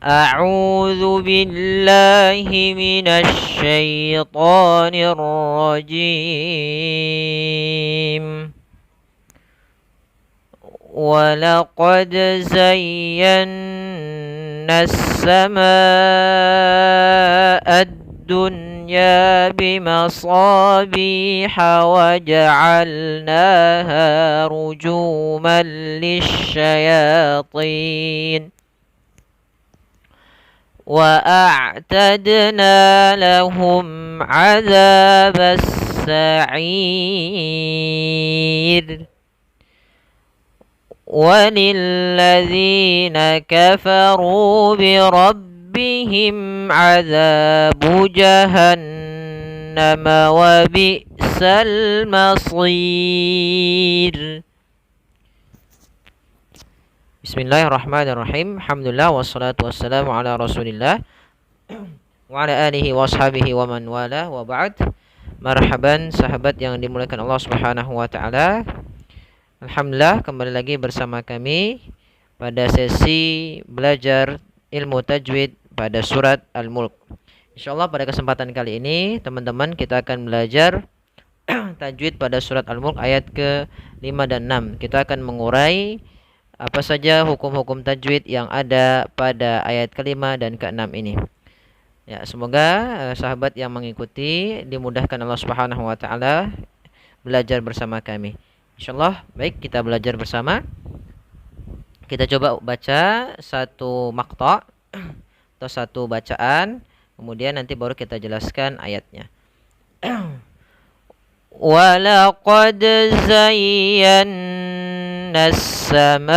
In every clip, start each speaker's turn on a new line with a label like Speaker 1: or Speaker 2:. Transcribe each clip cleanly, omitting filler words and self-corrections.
Speaker 1: أعوذ بالله من الشيطان الرجيم ولقد زينا السماء الدنيا بمصابيح وجعلناها رجوما للشياطين وأعتدنا لهم عذاب السعير وللذين كفروا بربهم عذاب جهنم وبئس المصير. Bismillahirrahmanirrahim. Alhamdulillah wassalatu wassalamu ala Rasulillah wa ala alihi wa ashabihi wa man wala wa ba'd. Marhaban sahabat yang dimuliakan Allah Subhanahu wa taala. Alhamdulillah kembali lagi bersama kami pada sesi belajar ilmu tajwid pada surat Al-Mulk. Insyaallah pada kesempatan kali ini teman-teman kita akan belajar tajwid pada surat Al-Mulk ayat ke-5 dan 6. Kita akan mengurai apa saja hukum-hukum tajwid yang ada pada ayat ke-5 dan ke-6 ini. Ya, semoga sahabat yang mengikuti dimudahkan Allah Subhanahu wa taala belajar bersama kami. Insyaallah, baik kita belajar bersama. Kita coba baca satu maqta' atau satu bacaan, kemudian nanti baru kita jelaskan ayatnya. وَلَقَدْ زَيَّنَّا السَّمَاءَ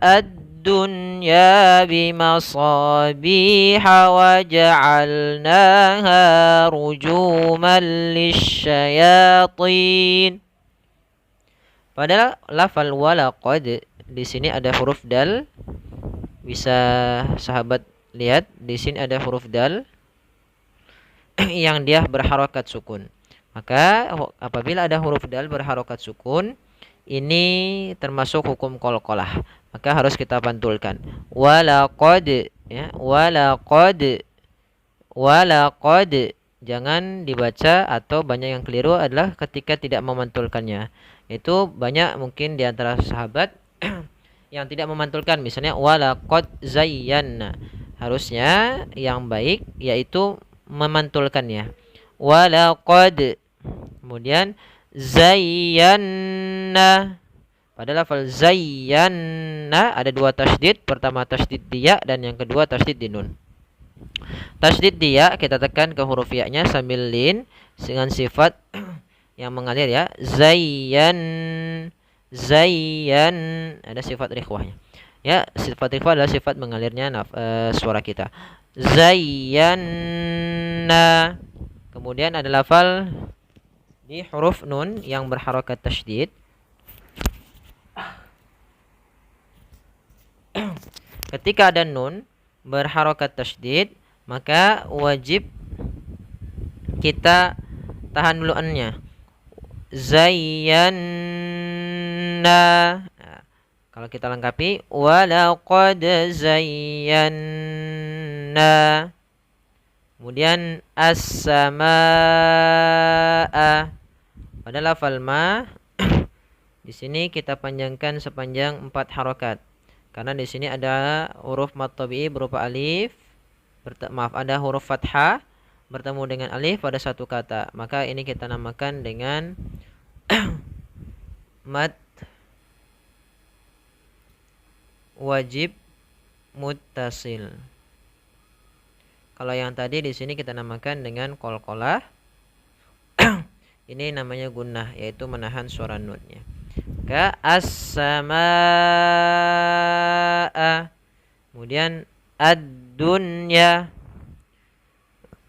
Speaker 1: الدُّنْيَا بِمَصَابِيحَ وَجَعَلْنَاهَا رُجُومًا لِلشَّيَاطِينِ. Pada lafal walaqad di sini ada huruf dal. Bisa sahabat lihat di sini ada huruf dal yang dia berharokat sukun. Maka apabila ada huruf dal berharokat sukun, ini termasuk hukum qalqalah. Maka harus kita pantulkan. Walaqad, ya, walaqad. Walaqad. Jangan dibaca atau banyak yang keliru adalah ketika tidak memantulkannya. Itu banyak mungkin di antara sahabat yang tidak memantulkan. Misalnya walaqad zayyana. Harusnya yang baik yaitu memantulkannya. Walaqad. Kemudian zayyana. Pada lafal zayyana ada dua tasydid. Pertama tasydid di ya dan yang kedua tasydid di nun. Tasydid di ya kita tekan ke huruf ya-nya sambil lin dengan sifat yang mengalir ya. Zayyan. Ada sifat rikhwahnya. Ya, sifat rikhwah adalah sifat mengalirnya suara kita. Zayyana. Kemudian ada lafal di huruf nun yang berharokat tasydid. Ketika ada nun berharokat tasydid, maka wajib kita tahan dulu an-nya. Zayyana. Nah, kalau kita lengkapi walaqad zayyana. Kemudian as-samaa. Pada lafal ma di sini kita panjangkan sepanjang 4 harokat. Karena di sini ada huruf mad tabi'i berupa alif, ada huruf fathah bertemu dengan alif pada satu kata. Maka ini kita namakan dengan mad wajib muttasil. Kalau yang tadi di sini kita namakan dengan qalqalah. Ini namanya gunnah, yaitu menahan suara nunnya. Ka as-samaa. Kemudian ad-dunya.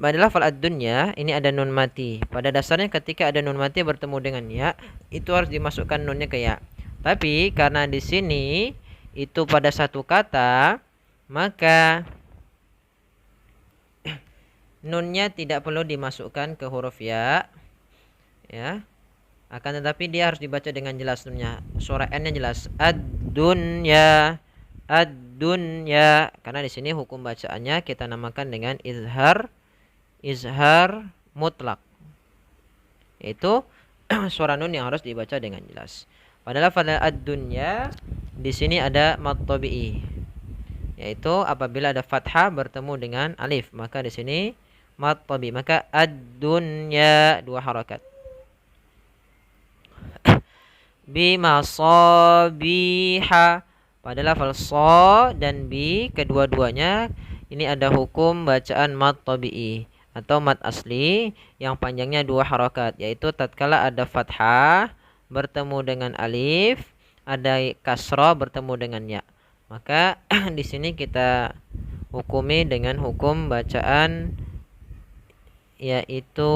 Speaker 1: Pada lafal ad-dunya ini ada nun mati. Pada dasarnya ketika ada nun mati bertemu dengan ya, itu harus dimasukkan nunnya ke ya. Tapi karena di sini itu pada satu kata, maka nunnya tidak perlu dimasukkan ke huruf ya. Ya. Akan tetapi dia harus dibaca dengan jelas nunnya. Suara n-nya jelas. Ad-dunya. ad-dunya. Karena di sini hukum bacaannya kita namakan dengan izhar mutlak. Yaitu suara nun yang harus dibaca dengan jelas. Pada lafaz ad-dunya di sini ada mad tabi'i. Yaitu apabila ada fathah bertemu dengan alif, maka di sini mad tabi'i. Maka ad-dunya 2 harakat. Bimasabiha. Pada lafal so dan bi kedua-duanya ini ada hukum bacaan mad tabi'i atau mad asli yang panjangnya 2 harakat, yaitu tatkala ada fathah bertemu dengan alif, ada kasrah bertemu dengan ya. Maka di sini kita hukumi dengan hukum bacaan yaitu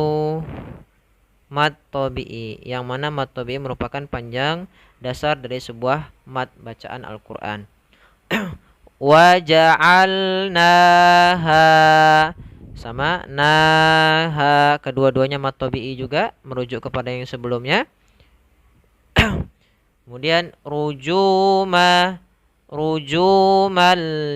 Speaker 1: mad tabi'i, yang mana mad tabi'i merupakan panjang dasar dari sebuah mad bacaan Al-Qur'an. Wa ja'alnaha, sama naha, kedua-duanya mad tabi'i juga merujuk kepada yang sebelumnya. Kemudian rujuman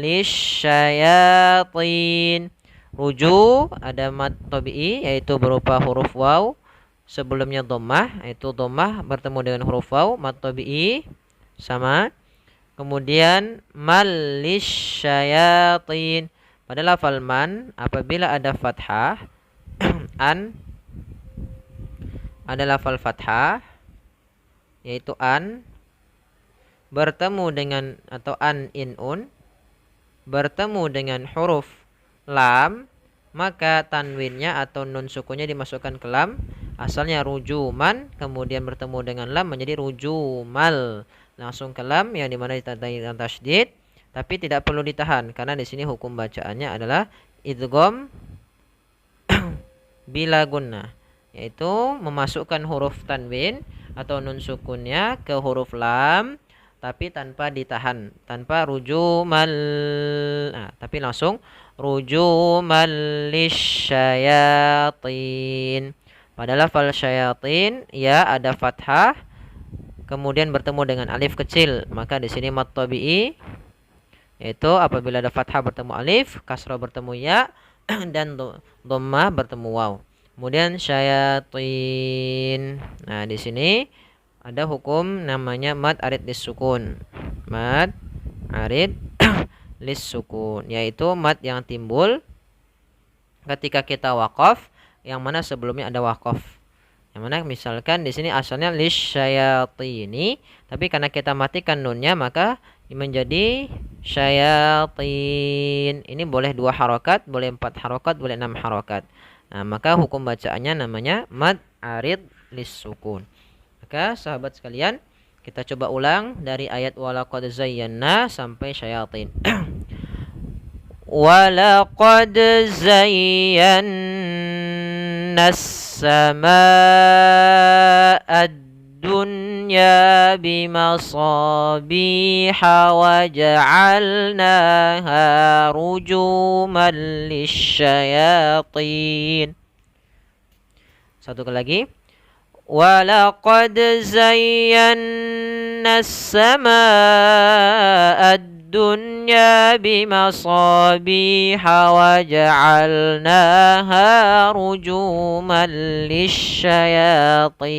Speaker 1: lisyayatin. Ruju ada mad tabi'i yaitu berupa huruf waw, sebelumnya dhammah, yaitu dhammah bertemu dengan huruf waw, mad tabi'i sama. Kemudian malis syayatin. Pada lafal man apabila ada fathah an, ada lafal fathah yaitu an bertemu dengan atau an inun bertemu dengan huruf lam, maka tanwinnya atau nun sukunnya dimasukkan ke lam. Asalnya rujuman, kemudian bertemu dengan lam menjadi rujumal, langsung ke lam yang dimana ditandai dengan tasydid, tapi tidak perlu ditahan karena di sini hukum bacaannya adalah idgham bila gunnah, yaitu memasukkan huruf tanwin atau nun sukunnya ke huruf lam tapi tanpa ditahan, tanpa rujumal, tapi langsung rujumal lisyayatin. Pada lafal syayatin ya ada fathah kemudian bertemu dengan alif kecil, maka di sini mad tabi'i yaitu apabila ada fathah bertemu alif, kasrah bertemu ya, dan dhammah bertemu waw. Kemudian syayatin. Nah, di sini ada hukum namanya mad arid lis-sukun. Mad arid lis-sukun, yaitu mad yang timbul ketika kita waqaf, yang mana sebelumnya ada waqaf. Yang mana misalkan di sini asalnya lisyayatini, tapi karena kita matikan nunnya maka menjadi syayatin. Ini boleh 2 harakat, boleh 4 harakat, boleh 6 harakat. Nah, maka hukum bacaannya namanya mad arid lis-sukun. Maka sahabat sekalian, kita coba ulang dari ayat walaqad zayyana sampai syayatin. Walaqad zayyana as-samaa'a ad-dunya bimasabiha wa ja'alnaha rujuman lisyayatin. Satu kali lagi. Walaqad zayyana as-samaa'a ad-dunya bimasabiha wa ja'alnaha rujuman lisyayatin.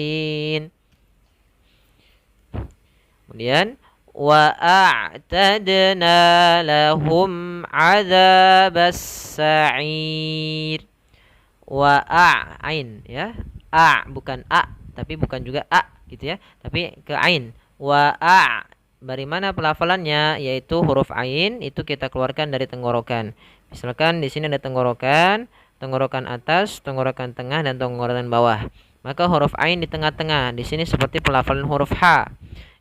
Speaker 1: Kemudian wa a'tadna lahum 'adzabas sa'ir. Wa ain ya. Bukan tapi bukan juga gitu ya, tapi ke ain. Wa dari mana pelafalannya, yaitu huruf ain itu kita keluarkan dari tenggorokan. Misalkan di sini ada tenggorokan atas, tenggorokan tengah, dan tenggorokan bawah. Maka huruf ain di tengah-tengah. Di sini seperti pelafalan huruf h.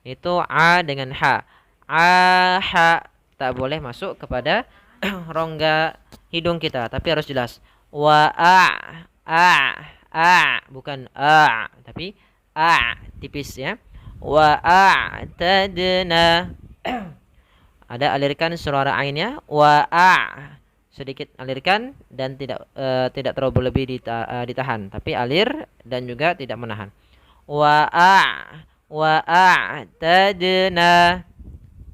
Speaker 1: Itu a dengan h. Ha tak boleh masuk kepada rongga hidung kita, tapi harus jelas. Wa bukan tapi tipis ya. Wa a'tadna. Ada alirkan suara ainnya. Wa sedikit alirkan dan tidak terlalu berlebih ditahan, tapi alir dan juga tidak menahan. Wa a'tadna.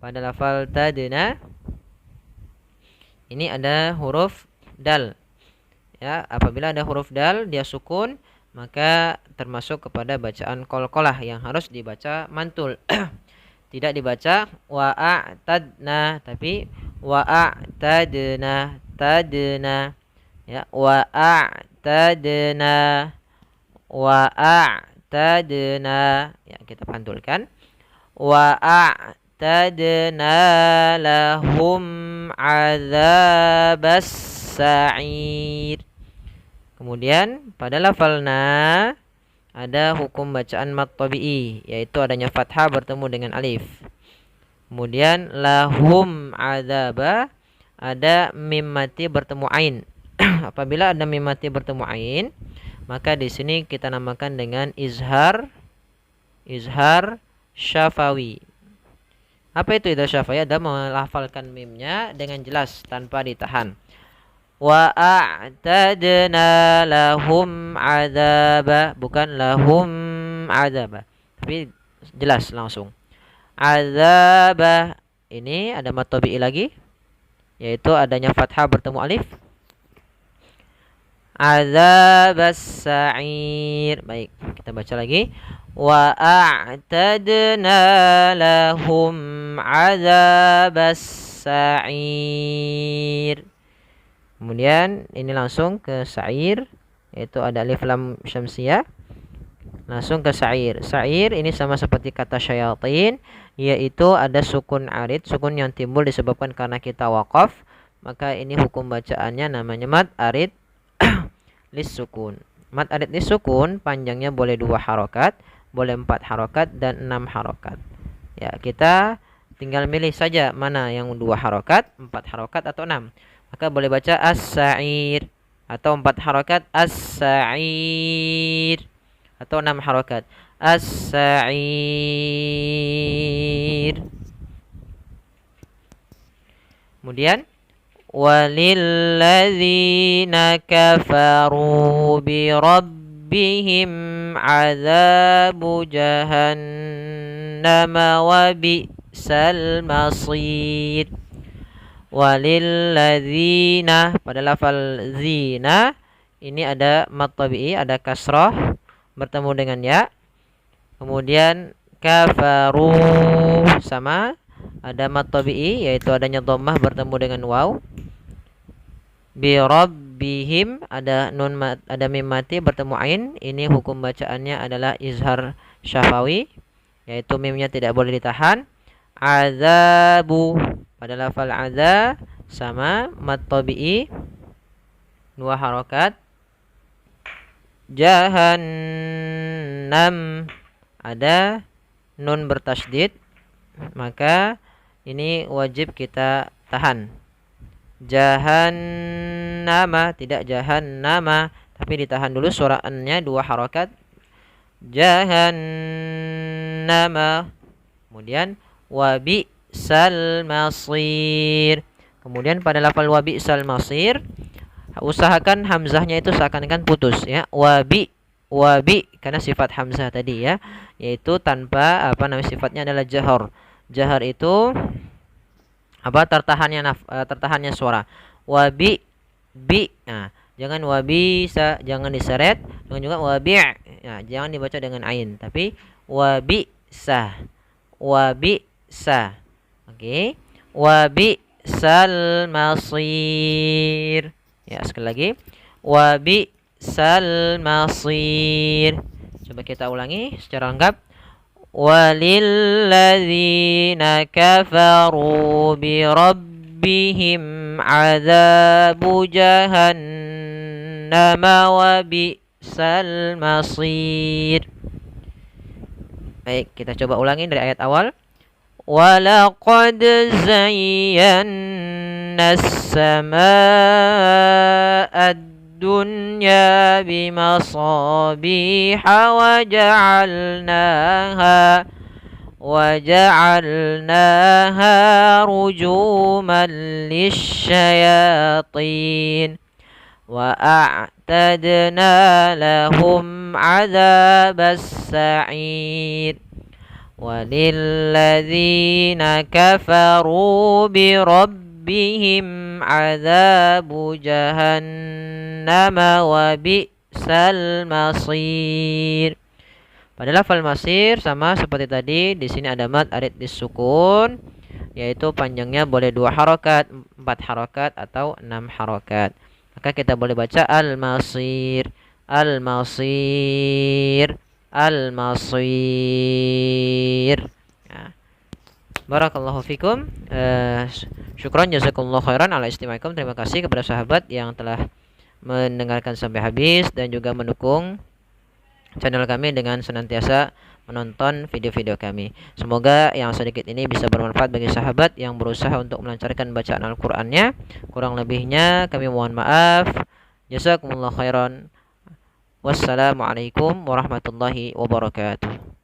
Speaker 1: pada lafal tadna ini ada huruf dal. Ya, apabila ada huruf dal dia sukun, maka termasuk kepada bacaan qalqalah yang harus dibaca mantul. Tidak dibaca wa'atadna, tapi wa'atadna, tadna. Ya, wa'atadna, wa'atadna. Ya, kita pantulkan. Wa'atadna lahum adzabas sa'ir. Kemudian pada lafalna ada hukum bacaan mad tabi'i, yaitu adanya fathah bertemu dengan alif. Kemudian lahum adzaba, ada mim mati bertemu ain. Apabila ada mim mati bertemu ain, maka di sini kita namakan dengan izhar syafawi. Apa itu izhar syafawi? Ada melafalkan mimnya dengan jelas tanpa ditahan. Wa a'tadna lahum adzaba, bukan lahum adzaba, tapi jelas langsung. Adzaba ini ada mad tabi'i lagi, yaitu adanya fathah bertemu alif. Adzabas sa'ir. Baik, kita baca lagi. Wa a'tadna lahum adzabas sa'ir. Kemudian ini langsung ke sa'ir, yaitu ada alif lam syamsiyah. Langsung ke sa'ir. Sa'ir ini sama seperti kata syayatin, yaitu ada sukun arid, sukun yang timbul disebabkan karena kita waqaf. Maka ini hukum bacaannya namanya mad arid lis sukun. Mad arid lis sukun panjangnya boleh 2 harokat, boleh 4 harokat dan 6 harokat. Ya, kita tinggal milih saja mana yang 2 harokat, 4 harokat atau 6. Maka boleh baca as-sa'ir, atau 4 harokat as-sa'ir, atau 6 harokat as-sa'ir. Kemudian walilladzina kafaru bi rabbihim adzabu jahannama wa bi'sal masir. Walilladzina, pada lafal zina ini ada mad tabi'i, ada kasrah bertemu dengan ya. Kemudian kafaru sama ada mad tabi'i, yaitu adanya dhammah bertemu dengan waw. Bi rabbihim ada nun ada mim mati bertemu ain. Ini hukum bacaannya adalah izhar syafawi, yaitu mimnya tidak boleh ditahan. Azabu, pada lafal azza sama mad tabi'i 2 harokat. Jahannam ada nun bertasydid, maka ini wajib kita tahan. Jahannama, tidak jahannama, tapi ditahan dulu suara n-nya 2 harokat. Jahannama. Kemudian wa bi'sal masir. Kemudian pada lafal wa bi'sal masir usahakan hamzahnya itu seakan-akan putus ya. Wa bi karena sifat hamzah tadi ya, yaitu tanpa sifatnya adalah jahar. Jahar itu tertahannya suara. Wa bi. Nah, jangan wa bisa, jangan diseret, jangan juga wa bi'. Nah, jangan dibaca dengan ain, tapi wa bisa. Wa bisa. Oke. Wa bi'sal masir. Ya, sekali lagi. Wa bi'sal masir. Coba kita ulangi secara lengkap. Walilladzina kafaru bi rabbihim adzabu jahannama wa bi'sal masir. Baik, kita coba ulangi dari ayat awal. Walaqad zayyana as-samaa'a ad-dunya bimasabiha waja'alnaha rujuman lisyayatin wa a'tadna lahum 'adzabas sa'ir walilladzina kafaru bi rabbihim adzabu jahannama wa bi'sal masir. Pada lafal masir sama seperti tadi, di sini ada mad arid disukun, yaitu panjangnya boleh 2 harokat, 4 harokat atau 6 harokat. Maka kita boleh baca al-masir, al-masir, al-masir. Nah, barakallahu fikum. Syukran jazakumullah khairan ala istima'ikum. Terima kasih kepada sahabat yang telah mendengarkan sampai habis dan juga mendukung channel kami dengan senantiasa menonton video-video kami. Semoga yang sedikit ini bisa bermanfaat bagi sahabat yang berusaha untuk melancarkan bacaan Al-Qur'annya. Kurang lebihnya kami mohon maaf. Jazakumullah khairan. Wassalamualaikum warahmatullahi wabarakatuh.